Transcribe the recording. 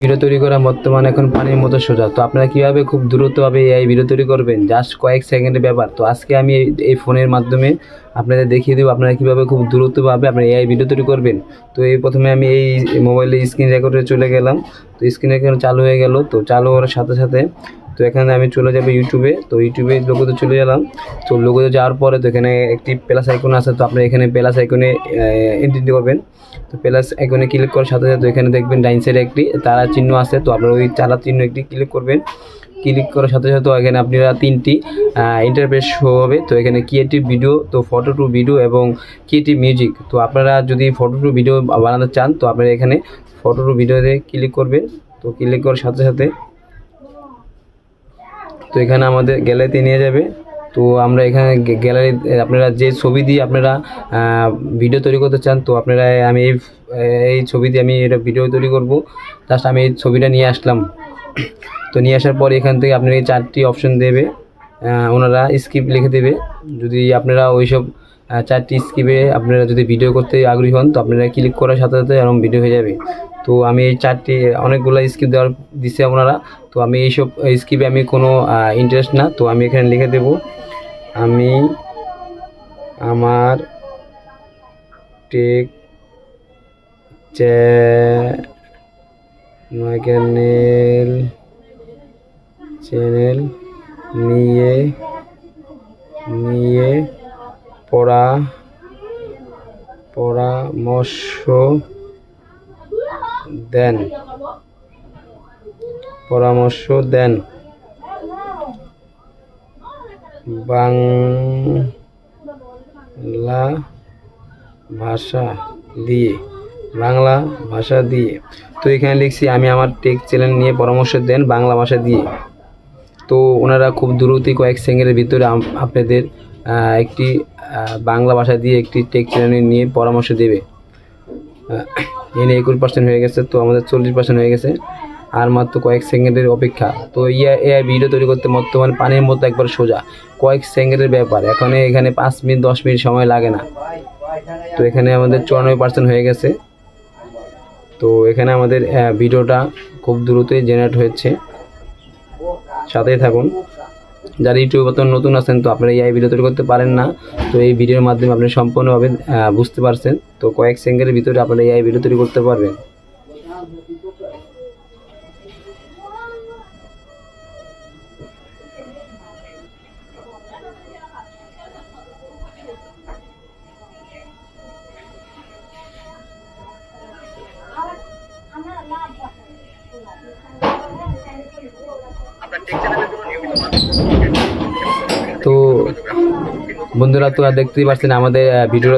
Video তৈরি করা বর্তমানে এখন পানির মতো সোজা। তো আপনারা কীভাবে খুব দ্রুতভাবে এআই ভিডিও তৈরি করবেন, জাস্ট কয়েক সেকেন্ডের ব্যাপার। তো আজকে আমি এই ফোনের মাধ্যমে আপনাদের দেখিয়ে দেবো আপনারা কীভাবে খুব দ্রুতভাবে আপনারা এআই ভিডিও তৈরি করবেন। তো এই প্রথমে আমি এই মোবাইলে স্ক্রিন রেকর্ডে চলে গেলাম। তো স্ক্রিন রেকর্ড চালু হয়ে গেল। তো চালু হওয়ার সাথে সাথে তো এখানে আমি চলে যাবো ইউটিউবে। তো ইউটিউবে লোগোতে চলে গেলাম। তো লোগোতে যাওয়ার পরে তো এখানে একটি প্লাস আইকন আছে। তো আপনারা এখানে প্লাস আইকনে এন্ট্রি করবেন। তো প্লাস আইকনে ক্লিক করার সাথে সাথে এখানে দেখবেন ডাইন সাইডে একটি তারা চিহ্ন আছে। তো আপনারা ওই তারা চিহ্ন একটি ক্লিক করবেন। ক্লিক করার সাথে সাথে এখানে আপনারা তিনটি ইন্টারফেস শো হবে। তো এখানে ক্রিয়েটিভ ভিডিও, তো ফটো টু ভিডিও এবং ক্রিয়েটিভ মিউজিক। তো আপনারা যদি ফটো টু ভিডিও বানাতে চান তো আপনারা এখানে ফটো টু ভিডিওতে ক্লিক করবেন। তো ক্লিক করার সাথে সাথে তো এখানে আমাদের গ্যালারিতে নিয়ে যাবে। তো আমরা এখানে গ্যালারি আপনারা যে ছবি দিয়ে আপনারা ভিডিও তৈরি করতে চান তো আপনারা আমি এই ছবি দিয়ে আমি এটা ভিডিও তৈরি করব। জাস্ট আমি এই ছবিটা নিয়ে আসলাম। তো নিয়ে আসার পর এখান থেকে আপনার এই 4টি অপশন দেবে, ওনারা স্ক্রিপ্ট লিখে দেবে। যদি আপনারা ওইসব 4টি স্ক্রিপ্টে আপনারা যদি ভিডিও করতে আগ্রহী হন তো আপনারা ক্লিক করার সাথে সাথে এরকম ভিডিও হয়ে যাবে। তো আমি এই 4টি অনেকগুলো স্ক্রিপ্ট দেওয়ার দিচ্ছে ওনারা। তো আমি এইসব স্ক্রিপ্টে আমি কোনো ইন্টারেস্ট না। তো আমি এখানে লিখে দেব আমি আমার টেক চ্যানেল নিয়ে পরামর্শ দেন বাংলা ভাষা দিয়ে। তো এখানে লিখছি আমি আমার টেক চ্যানেল নিয়ে পরামর্শ দেন বাংলা ভাষা দিয়ে। তো ওনারা খুব দ্রুতই কয়েক সেকেন্ডের ভিতরে আপনাদের একটি বাংলা ভাষা দিয়ে একটি টেক চ্যানেল নিয়ে পরামর্শ দেবে। এনে 21% হয়ে গেছে। তো আমাদের 40% হয়ে গেছে, আর মাত্র কয়েক সেকেন্ডের অপেক্ষা। তো এআই ভিডিও তৈরি করতে বর্তমানে পানির মতো একবার সোজা, কয়েক সেকেন্ডের ব্যাপার। এখানে 5 মিনিট 10 মিনিট সময় লাগে না। তো এখানে আমাদের 94% হয়ে গেছে। তো এখানে আমাদের ভিডিওটা খুব দ্রুতই জেনারেট হয়েছে। সাথেই থাকুন। যারা ইউটিউবে নতুন আছেন তো আপনারা এই ভিডিও তৈরি করতে পারেন না, তো এই ভিডিওর মাধ্যমে আপনি সম্পূর্ণভাবে বুঝতে পারছেন। তো কয়েক সেকেন্ডের ভিতরে আপনারা এই ভিডিও তৈরি করতে পারবেন। তো বন্ধুরা তো দেখতেই পাচ্ছেন আমাদের ভিডিও